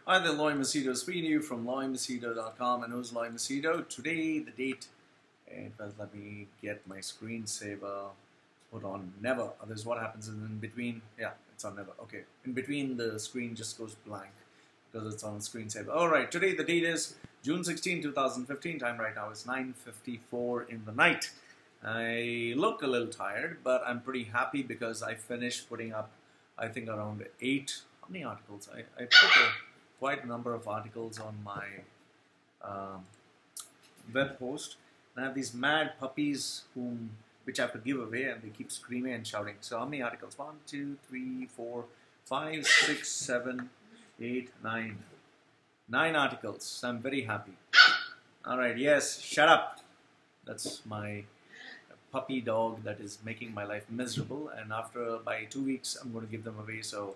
Hi there, Loy Machedo speaking to you from loymachedo.com, and who's Loy Machedo? Today, the date, and let me get my screensaver put on never. Otherwise, what happens is in between, yeah, it's on never. Okay, in between the screen just goes blank because it's on screensaver. Alright, today the date is June 16, 2015. Time right now is 9:54 in the night. I look a little tired, but I'm pretty happy because I finished putting up, I think, around 8, how many articles? I put quite a number of articles on my web post. And I have these mad puppies which I have to give away, and they keep screaming and shouting. So how many articles? 1, 2, 3, 4, 5, 6, 7, 8, 9. 9 articles. So I'm very happy. Alright, yes, shut up. That's my puppy dog that is making my life miserable, and by 2 weeks I'm going to give them away, so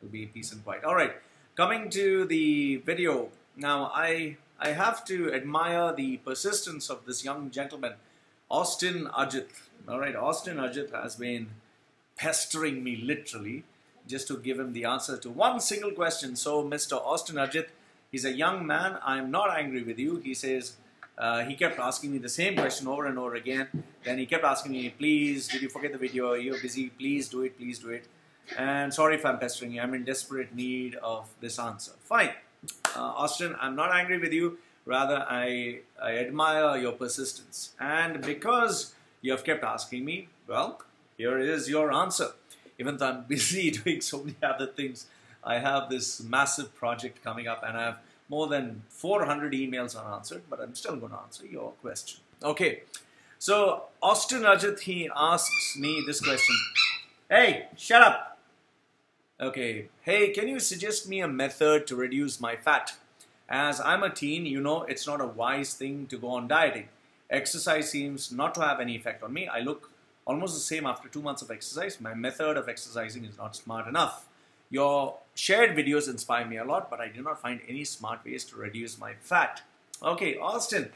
it'll be peace and quiet. Alright, coming to the video. Now I have to admire the persistence of this young gentleman, Austin Ajith. Alright, Austin Ajith has been pestering me literally just to give him the answer to one single question. So Mr. Austin Ajith, he's a young man. I'm not angry with you. He says, he kept asking me the same question over and over again. Then he kept asking me, please, did you forget the video? You're busy. Please do it. Please do it. And sorry if I'm pestering you. I'm in desperate need of this answer. Fine. Austin, I'm not angry with you. Rather, I admire your persistence. And because you have kept asking me, well, here is your answer. Even though I'm busy doing so many other things, I have this massive project coming up, and I have more than 400 emails unanswered, but I'm still going to answer your question. Okay, so Austin Ajith, he asks me this question. Hey, shut up. Okay, hey, can you suggest me a method to reduce my fat? As I'm a teen, you know it's not a wise thing to go on dieting. Exercise seems not to have any effect on me. I look almost the same after 2 months of exercise. My method of exercising is not smart enough. Your shared videos inspire me a lot, but I did not find any smart ways to reduce my fat. Okay, Austin.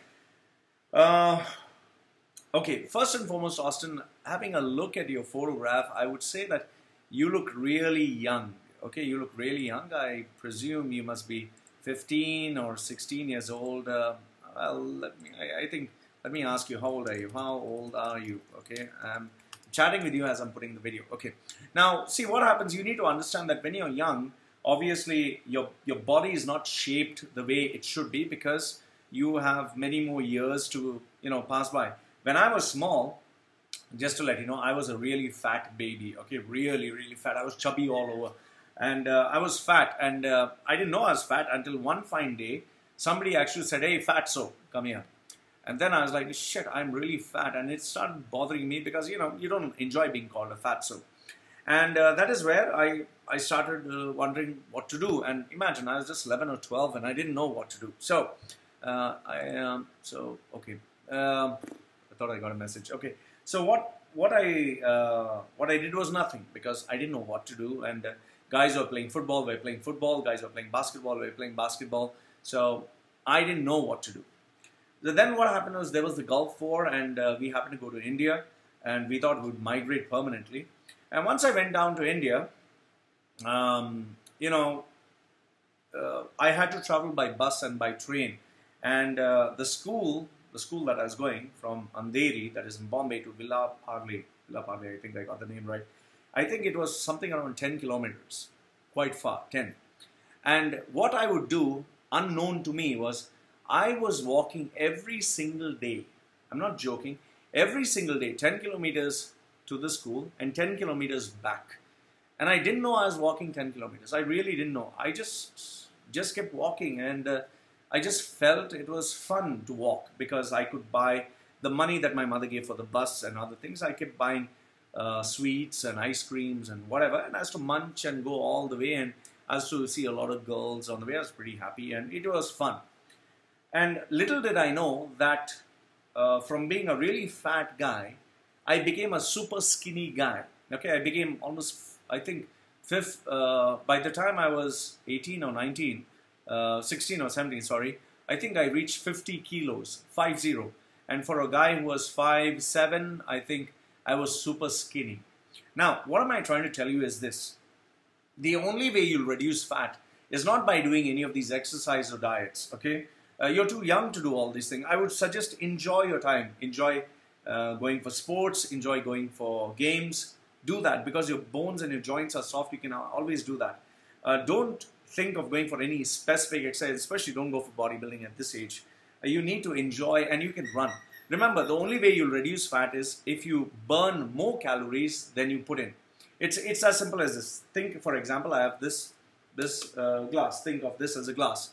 Okay, first and foremost, Austin, having a look at your photograph, I would say that you look really young. Okay, you look really young. I presume you must be 15 or 16 years old. Well, let me ask you, how old are you? How old are you? Okay, I'm chatting with you as I'm putting the video. Okay, now see what happens. You need to understand that when you're young, obviously your body is not shaped the way it should be because you have many more years to pass by. When I was small, just to let you know, I was a really fat baby. Okay, really fat. I was chubby all over, and I was fat, and I didn't know I was fat until one fine day somebody actually said, "Hey, fatso, come here." And then I was like, shit, I'm really fat. And it started bothering me because, you don't enjoy being called a fatso. And that is where I started wondering what to do. And imagine, I was just 11 or 12 and I didn't know what to do. So, I thought I got a message. Okay, so what I did was nothing because I didn't know what to do. And guys were playing football, we were playing football. Guys were playing basketball, we were playing basketball. So I didn't know what to do. So then what happened was there was the Gulf War, and we happened to go to India, and we thought we would migrate permanently. And once I went down to India, I had to travel by bus and by train. And the school that I was going from Andheri, that is in Bombay, to Villa Parle, I think I got the name right. I think it was something around 10 kilometers, quite far, 10. And what I would do, unknown to me, was I was walking every single day. I'm not joking. Every single day, 10 kilometers to the school and 10 kilometers back. And I didn't know I was walking 10 kilometers. I really didn't know. I just kept walking, and I just felt it was fun to walk because I could buy the money that my mother gave for the bus and other things. I kept buying sweets and ice creams and whatever. And I was to munch and go all the way, and I was to see a lot of girls on the way. I was pretty happy, and it was fun. And little did I know that from being a really fat guy, I became a super skinny guy. Okay, I became almost, I think, by the time I was 18 or 19, 16 or 17, sorry, I think I reached 50 kilos, 50. And for a guy who was 5'7", I think I was super skinny. Now, what am I trying to tell you is this. The only way you'll reduce fat is not by doing any of these exercise or diets, okay? You're too young to do all these things. I would suggest enjoy your time. Enjoy going for sports, enjoy going for games. Do that because your bones and your joints are soft. You can always do that. Don't think of going for any specific exercise, especially don't go for bodybuilding at this age. You need to enjoy, and you can run. Remember, the only way you'll reduce fat is if you burn more calories than you put in. It's as simple as this. Think, for example, I have this glass. Think of this as a glass.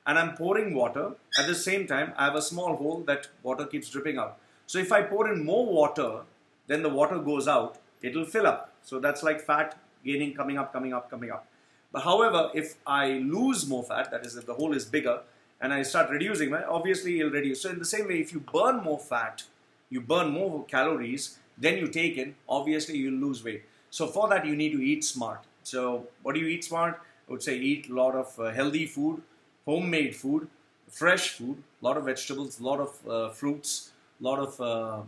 And I'm pouring water. At the same time, I have a small hole that water keeps dripping out. So if I pour in more water, then the water goes out, it'll fill up. So that's like fat gaining, coming up, coming up, coming up. But however, if I lose more fat, that is if the hole is bigger, and I start reducing, obviously it'll reduce. So in the same way, if you burn more fat, you burn more calories than you take in, obviously you'll lose weight. So for that, you need to eat smart. So what do you eat smart? I would say eat a lot of healthy food, homemade food, fresh food, a lot of vegetables, a lot of fruits, a lot of,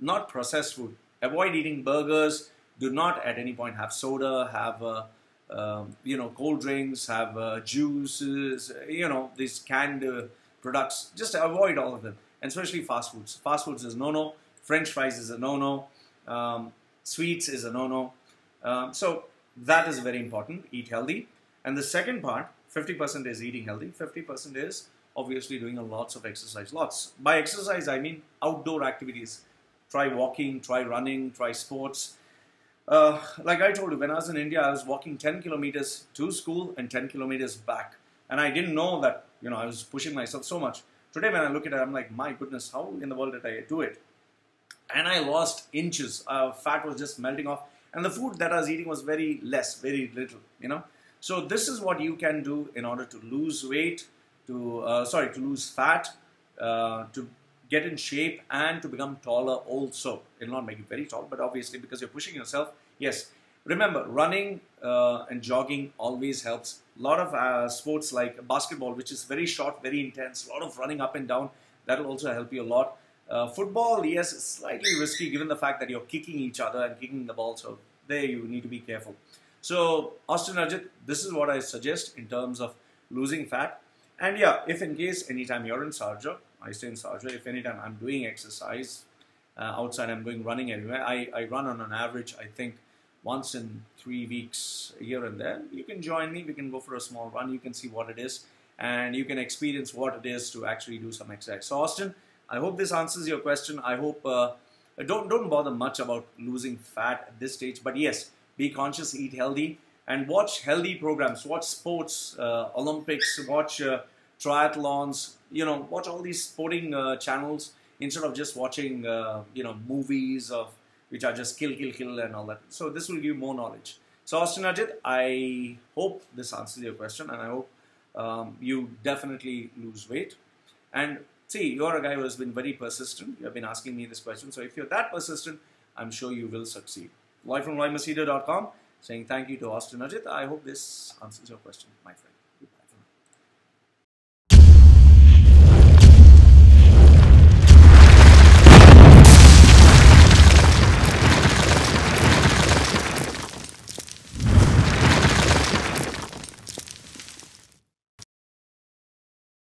not processed food. Avoid eating burgers. Do not at any point have soda, have cold drinks, have juices, these canned products. Just avoid all of them, and especially fast foods. Fast foods is no-no. French fries is a no-no. Sweets is a no-no. So that is very important. Eat healthy. And the second part, 50% is eating healthy. 50% is obviously doing lots of exercise. Lots. By exercise, I mean outdoor activities. Try walking, try running, try sports. Like I told you, when I was in India, I was walking 10 kilometers to school and 10 kilometers back. And I didn't know that, I was pushing myself so much. Today, when I look at it, I'm like, my goodness, how in the world did I do it? And I lost inches. Fat was just melting off. And the food that I was eating was very little, So this is what you can do in order to lose weight, to lose fat, to get in shape and to become taller also. It will not make you very tall, but obviously because you're pushing yourself, yes. Remember, running and jogging always helps. A lot of sports like basketball, which is very short, very intense, a lot of running up and down, that will also help you a lot. Football, yes, it's slightly risky given the fact that you're kicking each other and kicking the ball, so there you need to be careful. So, Austin, Ajith, this is what I suggest in terms of losing fat. And yeah, if in case anytime you're in Sharjah, I stay in Sharjah, if anytime I'm doing exercise outside, I'm going running everywhere, I run on an average, I think, once in 3 weeks here and there. You can join me, we can go for a small run, you can see what it is, and you can experience what it is to actually do some exercise. So Austin, I hope this answers your question. I hope, don't bother much about losing fat at this stage, but yes, be conscious, eat healthy, and watch healthy programs, watch sports, Olympics, watch triathlons, watch all these sporting channels instead of just watching, movies which are just kill and all that. So this will give you more knowledge. So Austin, Ajith, I hope this answers your question, and I hope you definitely lose weight. And see, you're a guy who has been very persistent. You have been asking me this question. So if you're that persistent, I'm sure you will succeed. Loy from loymachedo.com saying thank you to Austin, Ajith. I hope this answers your question, my friend.